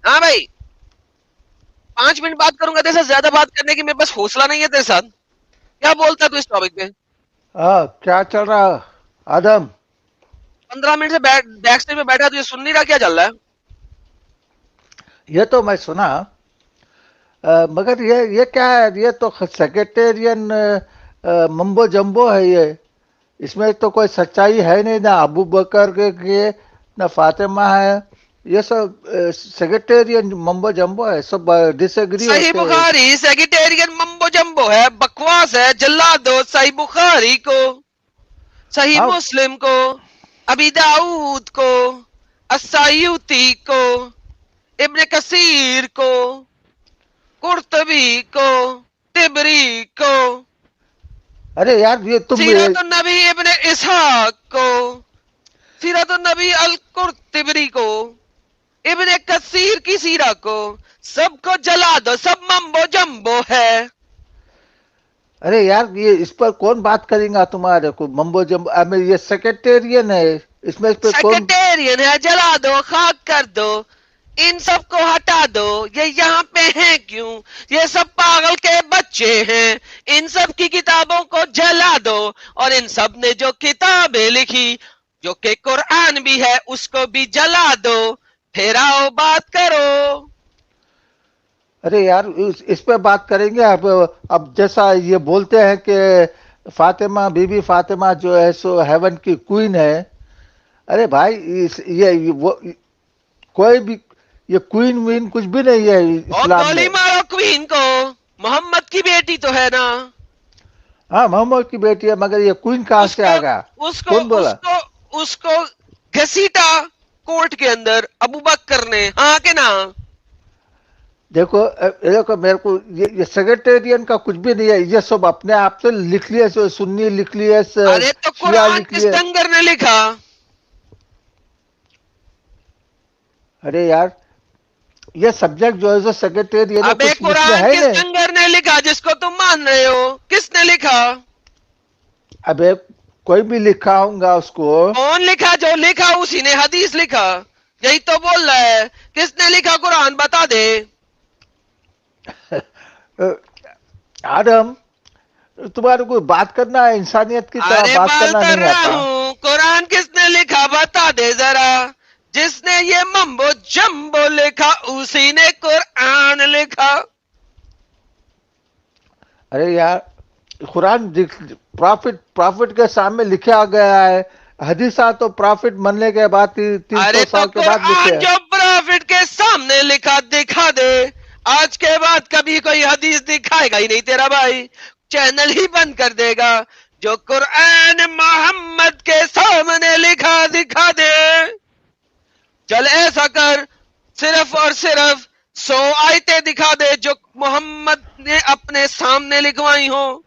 ہاں بھائی 5 منٹ بات کروں گا تیرے ساتھ, زیادہ بات کرنے کی میرے پاس حوصلہ نہیں ہے تیرے ساتھ. کیا بولتا تو اس ٹاپک پہ؟ ہاں کیا چل رہا آدم؟ 15 منٹ سے بیک اسٹیج پہ بیٹھا, تو یہ سن نہیں رہا کیا چل رہا ہے؟ یہ تو میں سنا, مگر یہ کیا ہے, یہ تو سیکریٹیرین ممبو جمبو ہے یہ. اس میں تو کوئی سچائی ہے نہیں, نہ ابو بکر کے نہ فاطمہ ہے. یہ سب سیکریٹیرین ممبو جمبو ہے, سب ڈس ایگری صحیح ہوتے ہیں. بخاری سیکریٹیرین ممبو جمبو ہے, بکواس ہے, جلا دو صحیح بخاری کو, صحیح ہاں مسلم کو, ابی داؤد کو, السیوطی کو, ابن کثیر کو, قرطبی کو, تبری کو, ارے یار یہ تم سیرت النبی ابن اسحاق کو, سیرت النبی القرطبری کو, ابن کثیر کی سیرہ کو, سب کو جلا دو, سب ممبو جمبو ہے. ارے یار یہ اس پر کون بات کریں گا تمہارے کو ممبو جمبو؟ یہ سیکریٹیرین ہے, اس پہ کون؟ سیکریٹیرین ہے, جلا دو, خاک کر دو, ان سب کو ہٹا دو. یہ یہاں پہ ہیں کیوں؟ یہ سب پاگل کے بچے ہیں. ان سب کی کتابوں کو جلا دو, اور ان سب نے جو کتابیں لکھی جو کہ قرآن بھی ہے اس کو بھی جلا دو. پھر آؤ بات کرو. ارے یار اس پہ بات کریں گے. اب جیسا یہ بولتے ہیں کہ فاطمہ بی بی فاطمہ جو ہے سو ہیون کی کوئین ہے. ارے بھائی کوئی بھی یہ کوئین وین کچھ بھی نہیں ہے اور اسلام گولی میں. مارو کوئین کو, محمد کی بیٹی تو ہے نا. ہاں محمد کی بیٹی ہے, مگر یہ کوئین کہاں اس سے کو آ گیا؟ اس کو کون اس بولا؟ کو اس کو گھسیٹا کورٹ کے اندر ابو بکر نے, ہاں کہ نا. دیکھو میرے کو یہ سیکریٹیرین کا کچھ بھی نہیں ہے. یہ سب اپنے آپ سے لکھ لیے, سنی لکھ لیے, ارے تو شیعہ قرآن لکھ کس لیے. ڈنگر نے لکھا؟ ارے یار یہ سبجیکٹ جو ہے جو سیکریٹیرین ہے ابے کچھ اس میں قرآن ہے کس نہیں. ڈنگر نے لکھا جس کو تم مان رہے ہو؟ کس نے لکھا؟ ابے کوئی بھی لکھا ہوں گا اس کو. کون لکھا؟ جو لکھا اسی نے حدیث لکھا. یہی تو بول رہا ہے. کس نے لکھا قرآن بتا دے. آدم تمہارے کو بات کرنا ہے, انسانیت کی طرح ارے بات بال کرنا کر نہیں رہا آتا. ہوں, قرآن کس نے لکھا بتا دے ذرا. جس نے یہ ممبو جمبو لکھا اسی نے قرآن لکھا. ارے یار قرآن پرافٹ کے سامنے لکھا گیا ہے. حدیثات تو پرافٹ مرنے کے بعد 300 ارے تو سال کے بعد لکھے قرآن ہیں. جو پرافٹ کے سامنے لکھا دکھا دے. آج کے بعد کبھی کوئی حدیث دکھائے گا ہی نہیں تیرا بھائی, چینل ہی بند کر دے گا. جو قرآن محمد کے سامنے لکھا دکھا دے. چل ایسا کر, صرف اور صرف 100 آیتیں دکھا دے جو محمد نے اپنے سامنے لکھوائی ہوں.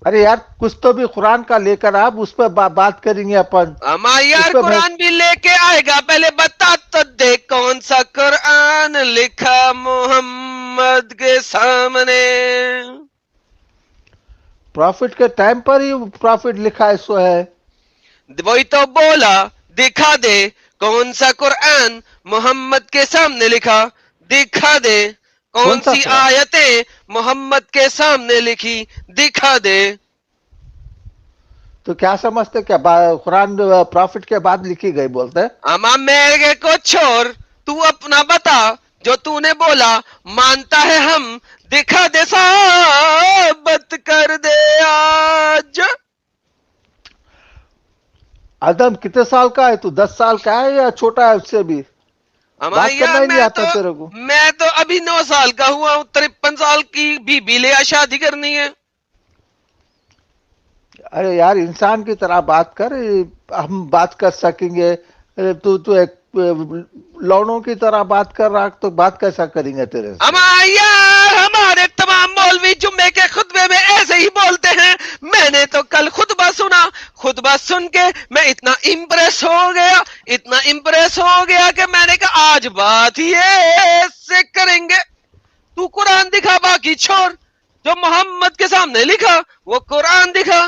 ارے یار کچھ تو بھی قرآن کا لے کر آپ اس پہ بات کریں گے اپن. اما اس یار پہ میں قرآن بھی لے کے آئے گا, پہلے بتا تو دے کون سا قرآن لکھا محمد کے سامنے. پرافٹ کے ٹائم پر ہی پرافٹ لکھا ہے سو ہے. وہی تو بولا, دکھا دے کون سا قرآن محمد کے سامنے لکھا. دکھا دے کون سا سی قرآن؟ آیتیں محمد کے سامنے لکھی. دکھا دے. تو کیا سمجھتے, کیا قرآن پرافٹ کے بعد لکھی گئی بولتے ہیں؟ اما میرے کو چھوڑ, تو اپنا بتا. جو تو نے بولا مانتا ہے ہم, دکھا دے, ثابت کر دے آج. آدم کتنے سال کا ہے تو؟ 10 سال کا ہے یا چھوٹا ہے اس سے بھی؟ اما بات یار کرنا ہی نہیں آتا تیرے کو. میں تو ابھی 9 سال کا ہوا ہوں, 53 سال کی بیوی لے شادی کرنی ہے. ارے یار انسان کی طرح بات کر, ہم بات کر سکیں گے. تو ایک لونوں کی طرح بات کر رہا, تو بات کیسا کریں گے تیرے سے؟ اما یار ہمارے تمام مولوی جمعے کے خطبے میں ایسے ہی بولتے ہیں. میں نے تو کل خطبہ سنا, خطبہ سن کے میں اتنا امپریس ہو گیا, اتنا امپریس ہو گیا کہ میں نے کہا آج بات ہی ایسے کریں گے. تو قرآن دکھا, باقی چھوڑ. جو محمد کے سامنے لکھا وہ قرآن دکھا.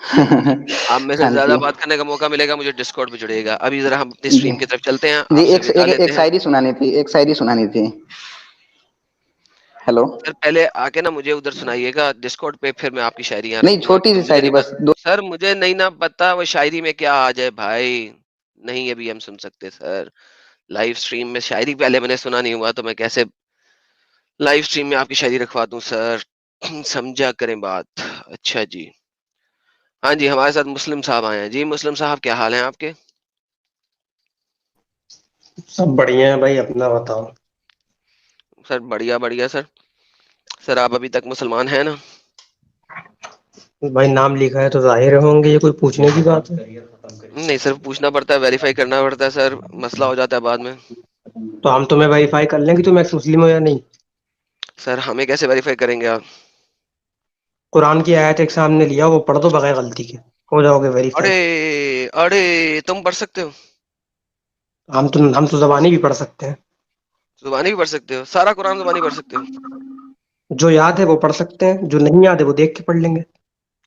آپ میں سے ہاں زیادہ جی بات کرنے کا موقع ملے گا مجھے ڈسکارڈ پہ جڑے گا. ابھی ذرا ہم اپنی اسٹریم کی طرف چلتے ہیں, جی. آپ سے ودا لیتے ایک ہیں. شاعری سنانی تھی, ایک شاعری سنانی تھی. ہیلو. سر پہلے آ کے نا مجھے ادھر سنائیے گا ڈسکارڈ پہ, پھر میں آپ کی شاعریاں نہیں, رکھوں گا. چھوٹی سی مجھے شاعری نہیں بس دو. سر, مجھے نہیں نا پتا وہ شاعری میں کیا آ جائے بھائی, نہیں ابھی ہم سن سکتے سر. لائیو اسٹریم میں شاعری پہلے میں نے سنا نہیں ہوا, تو میں کیسے لائیو اسٹریم میں آپ کی شاعری رکھوا دوں سر, سمجھا کریں بات. اچھا جی, ہاں جی, ہمارے ساتھ مسلم صاحب آئے ہیں. جی مسلم صاحب کیا حال ہیں آپ کے؟ سب بڑھیا ہے بھائی, اپنا بتاؤ. سر بڑھیا بڑھیا سر. سر آپ ابھی تک مسلمان ہیں نا؟ بھائی نام لکھا ہے تو ظاہر ہوں گے, یہ کوئی پوچھنے کی بات ہے؟ نہیں سر, پوچھنا پڑتا ہے, ویریفائی کرنا پڑتا ہے سر, مسئلہ ہو جاتا ہے بعد میں. تو ہم تمہیں ویریفائی کر لیں کہ تم ایکس مسلم ہو یا نہیں. سر ہمیں کیسے ویریفائی کریں گے آپ؟ قرآن کی آیت ایک سامنے لیا, وہ پڑھ دو بغیر غلطی کے, ہو جاؤ گے ویریفائی. اڑے اڑے, تم پڑھ سکتے ہو؟ ہم تو زبانی بھی پڑھ سکتے ہیں. زبانی بھی پڑھ سکتے ہو؟ سارا قرآن زبانی پڑھ سکتے ہو؟ جو یاد ہے وہ پڑھ سکتے ہیں, جو نہیں یاد ہے وہ دیکھ کے پڑھ لیں گے.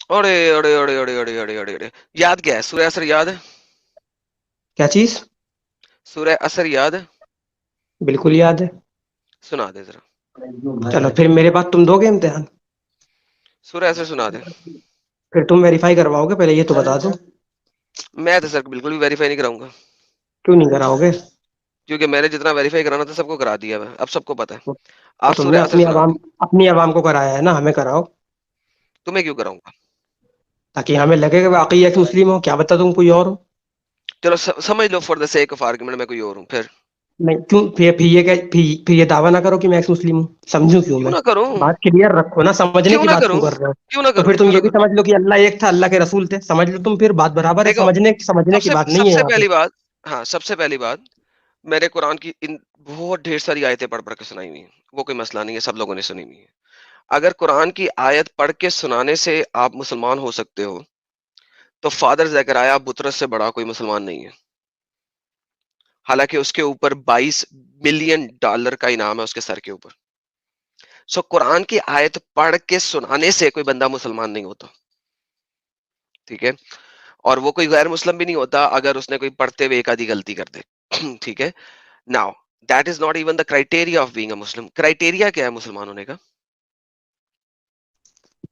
اڑے اڑے اڑے اڑے اڑے اڑے اڑے اڑے, یاد کیا ہے؟ سورہ اثر یاد ہے؟ کیا چیز؟ سورہ اثر یاد ہے؟ بالکل یاد ہے. سنا دے ذرا. چلو پھر میرے بعد تم دو گے امتحان. سورہ اثر سنا دے. پھر تم ویریفائی کرواؤ گے, پہلے یہ تو بتا دو. میں تو سر بالکل بھی ویریفائی نہیں کراؤں گا, کیوں نہیں کراؤ گے؟ کیونکہ میں نے جتنا ویریفائی کرانا تھا سب کو کرا دیا ہے, اب سب کو پتا ہے. تو آپ تم سورہ نے اثر سنا دیں. اپنی عوام کو کرایا ہے نا, ہمیں کراؤ. تمہیں کیوں کراؤں گا؟ تاکہ ہمیں لگے کہ واقعی ایک مسلم ہو, کیا بتا تم کوئی اور ہو. چلو سمجھ لو for the sake of argument میں کوئی اور ہوں. پھر نہیں کیوں, پھر یہ دعویٰ نہ کرو کہ میں ایکس مسلم ہوں. سمجھوں کیوں کیوں میں؟ نہ کروں, بات کلیئر رکھو نا, سمجھنے کیوں کی نہ بات کروں, کیوں کر رہے ہو؟ کیوں نہ تو کروں, پھر تم کیوں نہ یہ بھی کروں. سمجھ لو کہ اللہ ایک تھا, اللہ کے رسول تھے, سمجھ لو تم, پھر بات برابر ہے. دیکھو سمجھنے کی بات نہیں سب ہے سے یہاں پہ. پہلی بات, ہاں سب سے پہلی بات, میرے قرآن کی ان بہت ڈھیر ساری آیتیں پڑھ پڑھ کے سنائی ہوئی ہیں, وہ کوئی مسئلہ نہیں ہے, سب لوگوں نے سنی ہوئی ہے. اگر قرآن کی آیت پڑھ کے سنانے سے آپ مسلمان ہو سکتے ہو, تو فادر زکریا بطرس سے بڑا کوئی مسلمان نہیں ہے, حالانکہ اس کے اوپر $22 ملین کا انعام ہے اس کے سر کے اوپر. سو قرآن کی آیت پڑھ کے سنانے سے کوئی بندہ مسلمان نہیں ہوتا, ٹھیک ہے, اور وہ کوئی غیر مسلم بھی نہیں ہوتا اگر اس نے کوئی پڑھتے ہوئے ایک آدھی غلطی کر دے, ٹھیک ہے. Now that is not even the criteria of being a Muslim. Criteria کیا ہے مسلمان ہونے کا؟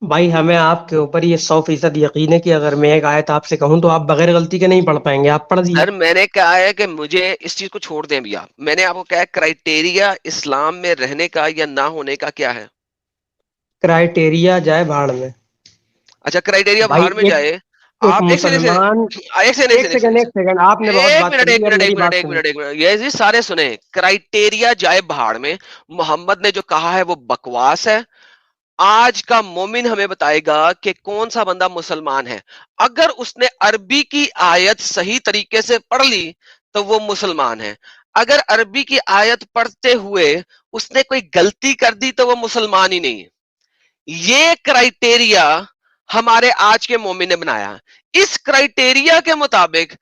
بھائی ہمیں آپ کے اوپر یہ 100% یقین ہے کہ اگر میں ایک آیت آپ سے کہوں تو آپ بغیر غلطی کے نہیں پڑھ پائیں گے, آپ پڑھ دیے. سر میں نے کہا ہے کہ مجھے اس چیز کو چھوڑ دیں بھی, میں نے آپ کو کہا ہے کرائٹیریا اسلام میں رہنے کا یا نہ ہونے کا کیا ہے. کرائٹیریا جائے بھاڑ میں. اچھا کرائٹیریا بھائی بھاڑ میں ایک جائے. ایک آپ مسلمان, ایک سیکنڈ, آپ نے بہت بات کر لی, اب میری بات سنیں. یہ جی سارے سنیں, کرائٹیریا جائے بھاڑ میں. محمد نے جو کہا ہے وہ بکواس ہے. آج کا مومن ہمیں بتائے گا کہ کون سا بندہ مسلمان ہے. اگر اس نے عربی کی آیت صحیح طریقے سے پڑھ لی تو وہ مسلمان ہے. اگر عربی کی آیت پڑھتے ہوئے اس نے کوئی غلطی کر دی تو وہ مسلمان ہی نہیں ہے. یہ کرائٹیریا ہمارے آج کے مومن نے بنایا. اس کرائٹیریا کے مطابق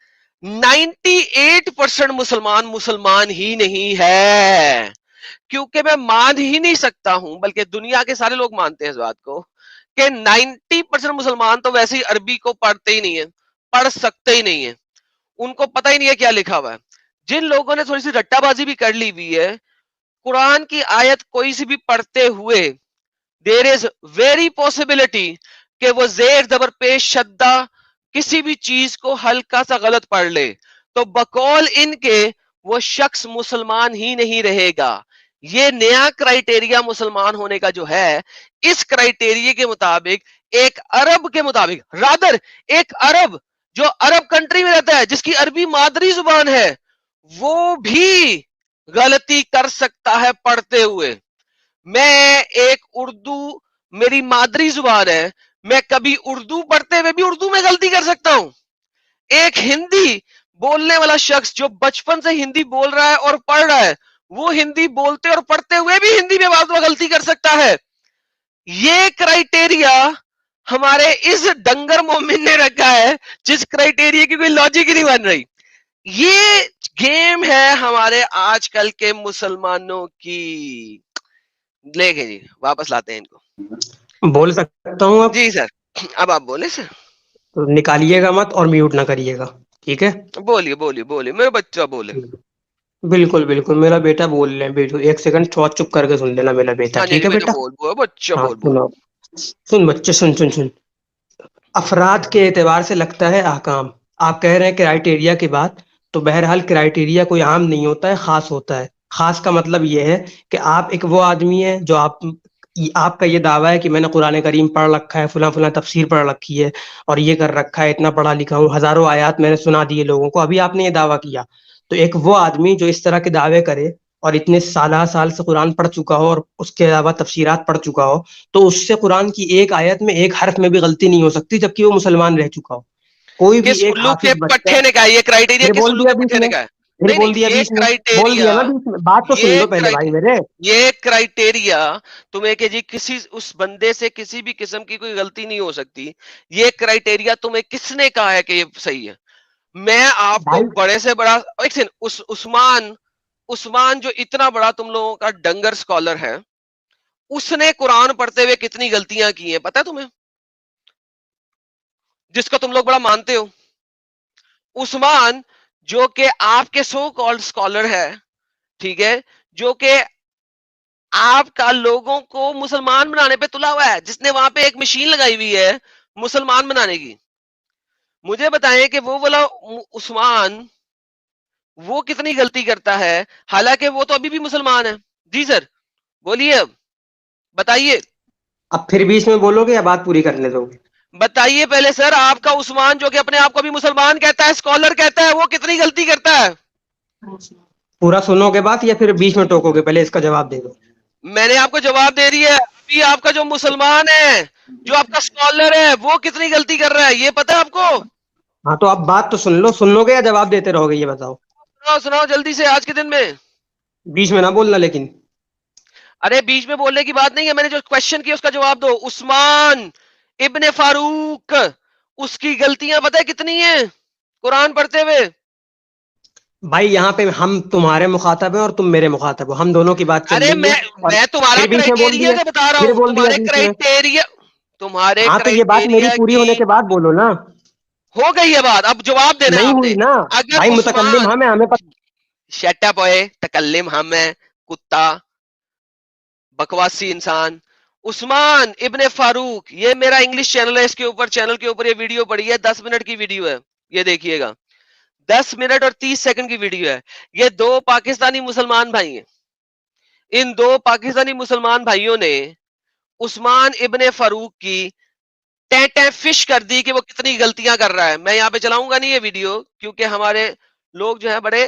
98% مسلمان ہی نہیں ہے. کیونکہ میں مان ہی نہیں سکتا ہوں, بلکہ دنیا کے سارے لوگ مانتے ہیں اس بات کو, کہ 90% مسلمان تو ویسے ہی عربی کو پڑھتے ہی نہیں ہے, پڑھ سکتے ہی نہیں ہے, ان کو پتہ ہی نہیں ہے کیا لکھا ہوا ہے. جن لوگوں نے تھوڑی سی رٹا بازی بھی کر لی ہوئی ہے, قرآن کی آیت کوئی سی بھی پڑھتے ہوئے دیر از ویری پاسبلٹی کہ وہ زیر زبر پیش شدہ کسی بھی چیز کو ہلکا سا غلط پڑھ لے, تو بقول ان کے وہ شخص مسلمان ہی نہیں رہے گا. یہ نیا کرائٹیریا مسلمان ہونے کا جو ہے, اس کرائٹیریا کے مطابق ایک عرب کے مطابق, رادر ایک عرب جو عرب کنٹری میں رہتا ہے, جس کی عربی مادری زبان ہے, وہ بھی غلطی کر سکتا ہے پڑھتے ہوئے. میں ایک اردو میری مادری زبان ہے, میں کبھی اردو پڑھتے ہوئے بھی اردو میں غلطی کر سکتا ہوں. ایک ہندی بولنے والا شخص جو بچپن سے ہندی بول رہا ہے اور پڑھ رہا ہے, وہ ہندی بولتے اور پڑھتے ہوئے بھی ہندی میں بعض غلطی کر سکتا ہے. یہ کرائٹیریا ہمارے اس ڈنگر مومن نے رکھا ہے, جس کرائٹیریا کی کوئی لاجک ہی نہیں بن رہی. یہ گیم ہے ہمارے آج کل کے مسلمانوں کی. لے کے جی واپس لاتے ہیں ان کو. بول سکتا ہوں اب؟ جی سر, اب آپ بولے سر. نکالیے گا مت اور میوٹ نہ کریے گا، ٹھیک ہے؟ بولیے بولیے بولیے، میرا بچہ بولے. بالکل بالکل، میرا بیٹا بول رہے ہیں. بیٹو ایک سیکنڈ تھوڑا چپ کر کے سن لینا میرا بیٹا، ہاں جی ٹھیک ہے بیٹا بیٹا؟ بول بول بچہ ہاں بول بول. سنو، سن بچے، سن سن سن. افراد کے اعتبار سے لگتا ہے احکام، آپ کہہ رہے ہیں کرائٹیریا کی بات، تو بہرحال کرائٹیریا کوئی عام نہیں ہوتا ہے، خاص ہوتا ہے. خاص کا مطلب یہ ہے کہ آپ ایک وہ آدمی ہے جو آپ کا یہ دعویٰ ہے کہ میں نے قرآن کریم پڑھ رکھا ہے، فلاں فلاں تفسیر پڑھ رکھی ہے اور یہ کر رکھا ہے، اتنا پڑھا لکھا ہوں، ہزاروں آیات میں نے سنا دیے لوگوں کو، ابھی آپ نے یہ دعویٰ کیا. تو ایک وہ آدمی جو اس طرح کے دعوے کرے اور اتنے سال سے قرآن پڑھ چکا ہو اور اس کے علاوہ تفسیرات پڑھ چکا ہو، تو اس سے قرآن کی ایک آیت میں ایک حرف میں بھی غلطی نہیں ہو سکتی جبکہ وہ مسلمان رہ چکا ہو. کوئی بھی کس ایک الو کے حافظ بچہ. پٹھے نے کہا یہ کرائٹیریا؟ پھر کس بول الو دیا کے بیچ پٹھے نے میں، کہا؟ پھر نہیں بول نہیں، دیا یہ بیچ میں، بول کرائٹیریا، دیا نا بیچ میں. بات تو سن یہ لو پہلے بھائی میرے. یہ کرائٹیریا تمہیں کہ جی کسی اس بندے سے کسی بھی قسم کی کوئی غلطی نہیں ہو سکتی، یہ کرائٹیریا تمہیں کس نے کہا ہے کہ یہ صحیح ہے؟ میں آپ کو بھائی بڑے سے بڑا ایک سیکنڈ، عثمان جو اتنا بڑا تم لوگوں کا ڈنگر سکالر ہے، اس نے قرآن پڑھتے ہوئے کتنی غلطیاں کی ہیں پتہ ہے تمہیں؟ جس کو تم لوگ بڑا مانتے ہو. عثمان جو کہ آپ کے سو کالڈ سکالر ہے، ٹھیک ہے، جو کہ آپ کا لوگوں کو مسلمان بنانے پہ تلا ہوا ہے، جس نے وہاں پہ ایک مشین لگائی ہوئی ہے مسلمان بنانے کی، مجھے بتائیں کہ وہ والا عثمان وہ کتنی غلطی کرتا ہے، حالانکہ وہ تو ابھی بھی مسلمان ہے. جی سر بولیے، اب بتائیے. اب پھر بیچ میں بولو گے یا بات پوری کرنے دو گے؟ بتائیے پہلے سر، آپ کا عثمان جو کہ اپنے آپ کو بھی مسلمان کہتا ہے، اسکالر کہتا ہے، وہ کتنی غلطی کرتا ہے؟ پورا سنو گے بات یا پھر بیچ میں ٹوکو گے؟ پہلے اس کا جواب دے دو. میں نے آپ کو جواب دے دی ہے. ابھی آپ کا جو مسلمان ہے، جو آپ کا اسکالر ہے، وہ کتنی غلطی کر رہا ہے، یہ پتہ ہے آپ کو؟ ہاں تو اب بات تو سن لو گے یا جواب دیتے رہو گے یہ بتاؤ؟ سناؤ سناؤ جلدی سے آج کے دن میں. بیچ میں نہ بولنا لیکن. ارے بیچ میں بولنے کی بات نہیں ہے، میں نے جو کوشچن کیا اس کا جواب دو. عثمان ابن فاروق، اس کی غلطیاں پتہ ہے کتنی ہیں قرآن پڑھتے ہوئے؟ بھائی یہاں پہ ہم تمہارے مخاطب ہیں اور تم میرے مخاطب ہو، ہم دونوں کی بات چل ارے رہی ہے. اور میں تمہارا پھر بیچ میں بول کرائٹیریا دیا، کا بتا رہا پھر ہوں، بول دیا بیچ میں. تمہارے ہاں تو یہ بات میری کرائٹیریا پوری کی ہونے کے بعد بولو نا. ہو گئی ہے بات، اب جواب دینا ہے نہیں آپ نے. ہوئی نا اگر بھائی، متکلم عثمان، ہم ہیں، ہمیں شٹ اپ ہوئے، تکلم ہم ہے، کتا بکواسی انسان. عثمان ابن فاروق، یہ میرا انگلش چینل ہے، اس کے اوپر چینل کے اوپر یہ ویڈیو پڑی ہے، 10 منٹ کی ویڈیو ہے، یہ دیکھیے گا، 10 منٹ اور 30 سیکنڈ کی ویڈیو ہے. یہ دو پاکستانی مسلمان بھائی ہیں. ان دو پاکستانی مسلمان بھائیوں نے عثمان ابن فاروق کی فش کر دی کہ وہ کتنی غلطیاں کر رہا ہے. میں یہاں پہ چلاؤں گا نہیں یہ ویڈیو، کیونکہ ہمارے لوگ جو ہیں بڑے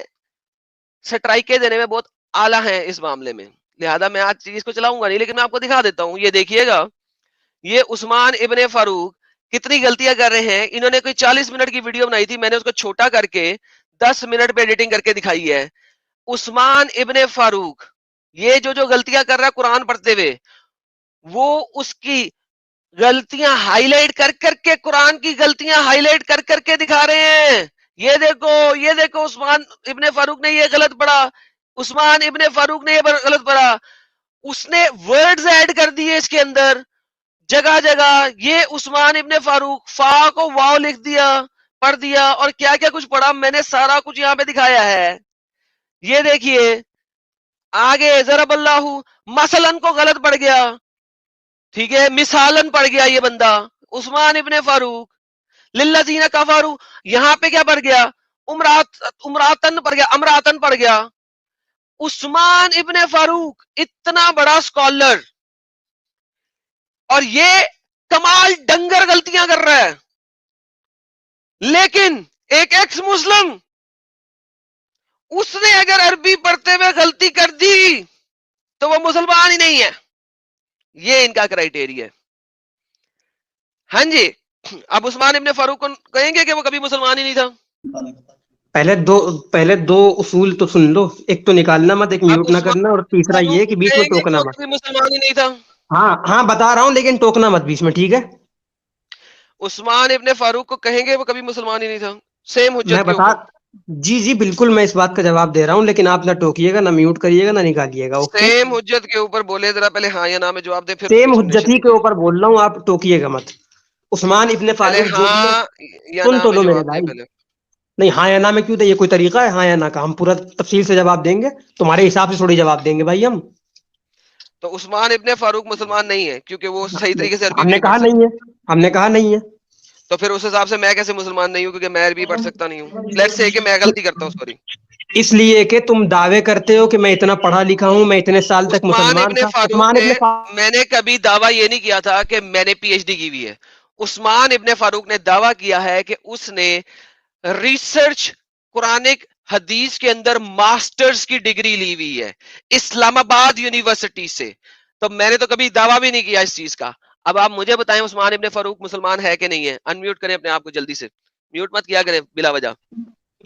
سٹرائکیں دینے میں بہت اعلیٰ ہیں اس معاملے میں، لہذا میں آج چیز کو چلاؤں گا نہیں، لیکن میں آپ کو دکھا دیتا ہوں. یہ دیکھیے گا، یہ عثمان ابن فاروق کتنی غلطیاں کر رہے ہیں. انہوں نے کوئی 40 منٹ کی ویڈیو بنائی تھی، میں نے اس کو چھوٹا کر کے 10 منٹ پہ ایڈیٹنگ کر کے دکھائی ہے. عثمان ابن فاروق یہ جو غلطیاں کر رہا ہے قرآن پڑھتے ہوئے، وہ اس کی غلطیاں ہائی لائٹ کر کر کے، قرآن کی غلطیاں ہائی لائٹ کر کر کے دکھا رہے ہیں. یہ دیکھو، یہ دیکھو، عثمان ابن فاروق نے یہ غلط پڑھا، عثمان ابن فاروق نے یہ غلط پڑھا. اس نے ورڈز ایڈ کر دیے اس کے اندر جگہ جگہ. یہ عثمان ابن فاروق فا کو واو لکھ دیا، پڑھ دیا، اور کیا کیا کچھ پڑھا، میں نے سارا کچھ یہاں پہ دکھایا ہے. یہ دیکھیے آگے، ضرب اللہ مثلاً کو غلط پڑھ گیا، ٹھیک ہے، مثالن پڑھ گیا یہ بندہ عثمان ابن فاروق. للذین کفروا، یہاں پہ کیا پڑھ گیا، امراتن پڑھ گیا، امراتن پڑھ گیا. عثمان ابن فاروق اتنا بڑا سکالر، اور یہ کمال ڈنگر غلطیاں کر رہا ہے. لیکن ایک ایکس مسلم، اس نے اگر عربی پڑھتے ہوئے غلطی کر دی تو وہ مسلمان ہی نہیں ہے. یہ ان کا کرائٹیریا ہے. ہاں جی، اب عثمان ابن فاروق کو کہیں گے کہ وہ کبھی مسلمان ہی نہیں تھا. پہلے دو اصول تو سن لو، ایک تو نکالنا مت، ایک اب میوٹ نہ عثمان کرنا، اور تیسرا فاروق یہ کہ کو بیچ میں کہیں گے کہ ٹوکنا وہ مت. کبھی مسلمان ہی نہیں تھا. ہاں ہاں بتا رہا ہوں، لیکن ٹوکنا مت بیچ میں، ٹھیک ہے؟ عثمان ابن فاروق کو کہیں گے وہ کبھی مسلمان ہی نہیں تھا، سیم میں حجت کے بتا، اوپر. جی جی بالکل، میں اس بات کا جواب دے رہا ہوں، لیکن آپ نہ ٹوکیے گا، نہ میوٹ کریے گا، نہ نکالیے گا. اوکے، سیم حجت کے اوپر بولے ذرا پہلے ہاں یا نہ میں جواب دے، پھر سیم ایکسپلینیشن حجتی کے دیجیے. اوپر بول رہا ہوں، آپ ٹوکیے گا مت. عثمان ابن پہلے فاروق جو بھی ہے، ہاں یا سن نا تو میں لو میرے جواب دیں بھائی. پہلے. نہیں ہاں یا نہ میں کیوں دیں؟ یہ کوئی طریقہ ہے ہاں یا نہ کا؟ ہم پورا تفصیل سے جواب دیں گے، تمہارے حساب سے تھوڑی جواب دیں گے بھائی ہم. تو عثمان ابن فاروق مسلمان نہیں ہے کیونکہ وہ صحیح طریقے سے عربی ہم بھی نے نہیں پڑھ کہا سکتے. نہیں ہے، ہم نے کہا نہیں ہے. تو پھر اس حساب سے میں کیسے مسلمان نہیں ہوں کیونکہ میں عربی پڑھ سکتا نہیں ہوں. لیٹس سے کہ میں غلطی کرتا ہوں، سوری. اس لیے کہ تم دعوے کرتے ہو کہ میں اتنا پڑھا لکھا ہوں، میں اتنے سال تک عثمان مسلمان ابن تھا. فاروق عثمان نے، ابن فاروق میں نے کبھی دعویٰ یہ نہیں کیا تھا کہ میں نے پی ایچ ڈی کی ہوئی ہے. عثمان ابن فاروق نے دعویٰ کیا ہے کہ اس نے ریسرچ قرآنک حدیث کے اندر ماسٹرز کی ڈگری لی ہوئی ہے اسلام آباد یونیورسٹی سے. تو میں نے تو کبھی دعویٰ بھی نہیں کیا اس چیز کا. اب آپ مجھے بتائیں عثمان ابن فاروق مسلمان ہے کہ نہیں ہے؟ انمیوٹ کریں اپنے آپ کو جلدی سے، میوٹ مت کیا کریں بلا وجہ.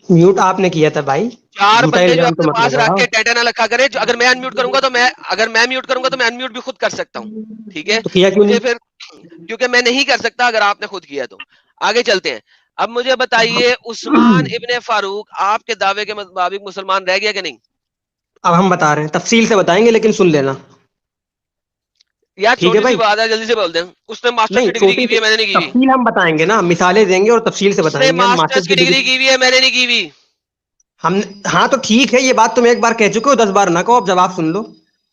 میوٹ آپ نے کیا تھا بھائی، چار جھوٹا بندے جو الزام تو اپنے مت پاس رکھ لگاؤ. کے ڈیٹا نہ رکھا کرے. جو اگر میں انمیوٹ کروں گا تو میں، اگر میں میوٹ کروں گا تو میں انمیوٹ بھی خود کر سکتا ہوں. ٹھیک ہے، تو کیا کیوں مجھے نہیں؟ پھر، کیونکہ میں نہیں کر سکتا اگر آپ نے خود کیا تو. آگے چلتے ہیں. اب مجھے بتائیے عثمان ابن فاروق آپ کے دعوے کے مطابق مسلمان رہ گیا کہ نہیں؟ اب ہم بتا رہے ہیں، تفصیل سے بتائیں گے لیکن سن لینا. یار ٹھیک ہے چھوٹی سی بھائی؟ بات ہے، جلدی سے بول دیں. اس نے ماسٹر نہیں کی ڈگری کی چھوٹی ہوئی سی ہے، میں نے نہیں کی ہوئی. تفصیل ہم بتائیں گے نا، مثالیں دیں گے اور تفصیل سے اس نے بتائیں گے. ہم ماسٹرز ماسٹر کی کی ڈگری ڈگری کی ہوئی ہے، میں نے نہیں کی ہوئی. ہم، ہاں تو ٹھیک ہے، یہ بات تم ایک بار کہہ چکے ہو، 10 بار نہ کہو. اب جواب سن لو.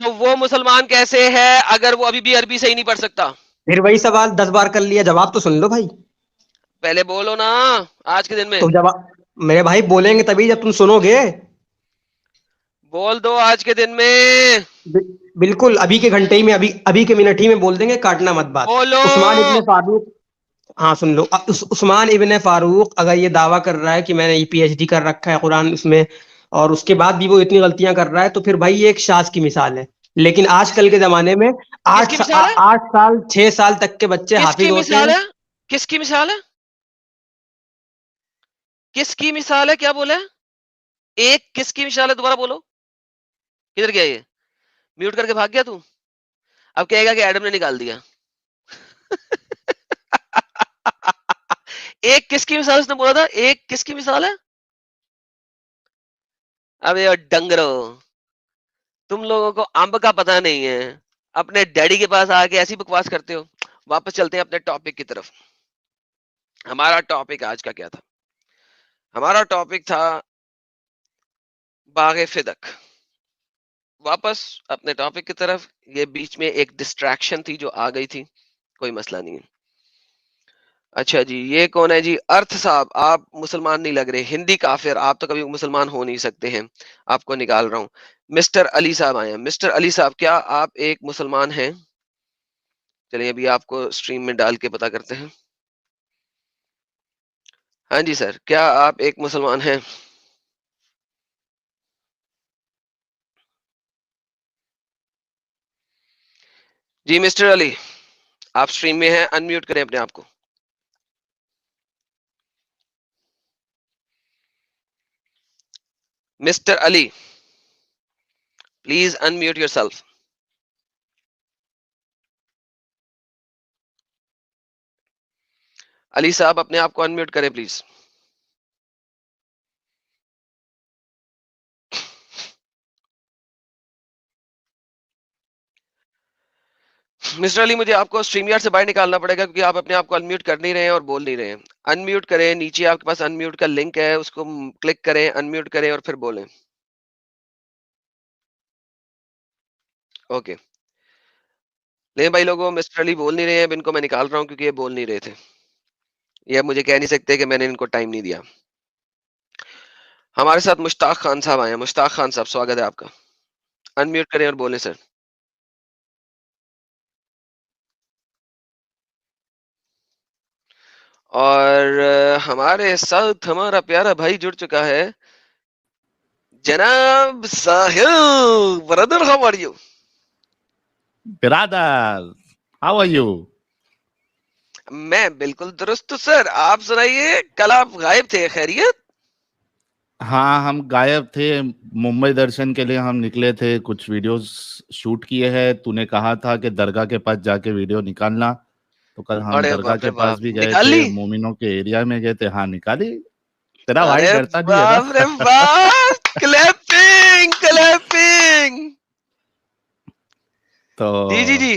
تو وہ مسلمان کیسے ہے اگر وہ ابھی بھی عربی صحیح نہیں پڑھ سکتا؟ پھر وہی سوال 10 بار کر لیا، جواب تو سن لو بھائی. پہلے بولو نا آج کے دن میں. تو جواب میرے بھائی بولیں گے تبھی جب تم سنو گے. بول دو آج کے دن میں. بالکل ابھی کے گھنٹے ہی میں، ابھی کے منٹ ہی میں بول دیں گے، کاٹنا مت بات. بولو. عثمان ابن فاروق، ہاں سن لو. عثمان ابن فاروق اگر یہ دعویٰ کر رہا ہے کہ میں نے پی ایچ ڈی کر رکھا ہے قرآن اس میں، اور اس کے بعد بھی وہ اتنی غلطیاں کر رہا ہے، تو پھر بھائی یہ ایک شاذ کی مثال ہے. لیکن آج کل کے زمانے میں کس کی مثال ہے؟ 8 سال 6 سال تک کے بچے کس کی حافظ ہوتے مثال ہیں. ہے؟ کس کی مثال ہے؟ کس کی مثال ہے؟ کیا بولا ہے؟ ایک کس کی مثال ہے؟ دوبارہ بولو. کدھر گیا یہ؟ میوٹ کر کے بھاگ گیا تو؟ اب کہے گا کہ ایڈم نے نکال دیا. ایک کس کی مثال اس نے بولا تھا؟ ایک کس کی مثال ہے؟ اب یہ ڈنگرو، تم لوگوں کو امب کا پتہ نہیں ہے، اپنے ڈیڈی کے پاس آ کے ایسی بکواس کرتے ہو. واپس چلتے ہیں اپنے ٹاپک کی طرف. ہمارا ٹاپک آج کا کیا تھا؟ ہمارا ٹاپک تھا باغ فدق. واپس اپنے ٹاپک کی طرف. یہ بیچ میں ایک ڈسٹریکشن تھی جو آ گئی تھی، کوئی مسئلہ نہیں ہے. اچھا جی، یہ کون ہے جی؟ ارتھ صاحب، آپ مسلمان نہیں لگ رہے، ہندی کافر، آپ تو کبھی مسلمان ہو نہیں سکتے ہیں، آپ کو نکال رہا ہوں. مسٹر علی صاحب آئے ہیں. مسٹر علی صاحب، کیا آپ ایک مسلمان ہیں؟ چلیے ابھی آپ کو سٹریم میں ڈال کے پتا کرتے ہیں. ہاں جی سر، کیا آپ ایک مسلمان ہیں؟ جی مسٹر علی، آپ سٹریم میں ہیں، انمیوٹ کریں اپنے آپ کو. Mister Ali please unmute yourself. Ali صاحب اپنے آپ کو انمیوٹ کریں پلیز. مسٹر علی، مجھے آپ کو اسٹریم یارڈ سے باہر نکالنا پڑے گا کیونکہ آپ اپنے آپ کو انمیوٹ کر نہیں رہے ہیں اور بول نہیں رہے ہیں. انمیوٹ کریں، نیچے آپ کے پاس انمیوٹ کا لنک ہے، اس کو کلک کریں، انمیوٹ کریں اور پھر بولیں. اوکے. نہیں بھائی لوگوں، مسٹر علی بول نہیں رہے ہیں، اب ان کو میں نکال رہا ہوں کیونکہ یہ بول نہیں رہے تھے. یہ اب مجھے کہہ نہیں سکتے کہ میں نے ان کو ٹائم نہیں دیا. ہمارے ساتھ مشتاق خان صاحب آئے ہیں. مشتاق خان صاحب، سواگت ہے آپ کا. انمیوٹ کریں اور بولیں سر. اور ہمارے ساتھ ہمارا پیارا بھائی جڑ چکا ہے، جناب Sahil. Brother how are you? Brother how are you? میں بالکل درست سر. آپ سنائیے، کل آپ غائب تھے، خیریت؟ ہاں ہم غائب تھے، ممبئی درشن کے لیے ہم نکلے تھے، کچھ ویڈیوز شوٹ کیے ہیں. تو نے کہا تھا کہ درگاہ کے پاس جا کے ویڈیو نکالنا، تو کل ہم ارے درگاہ باپ کے رے پاس باپ، بھی گئے نکال تھے، لی؟ مومنوں کے ایریا میں گئے تھے. ہاں نکالی. تیرا بھائی ارے ڈرتا نہیں ہے نا. باپ رے باپ، کلیپنگ کلیپنگ. تو جی جی جی.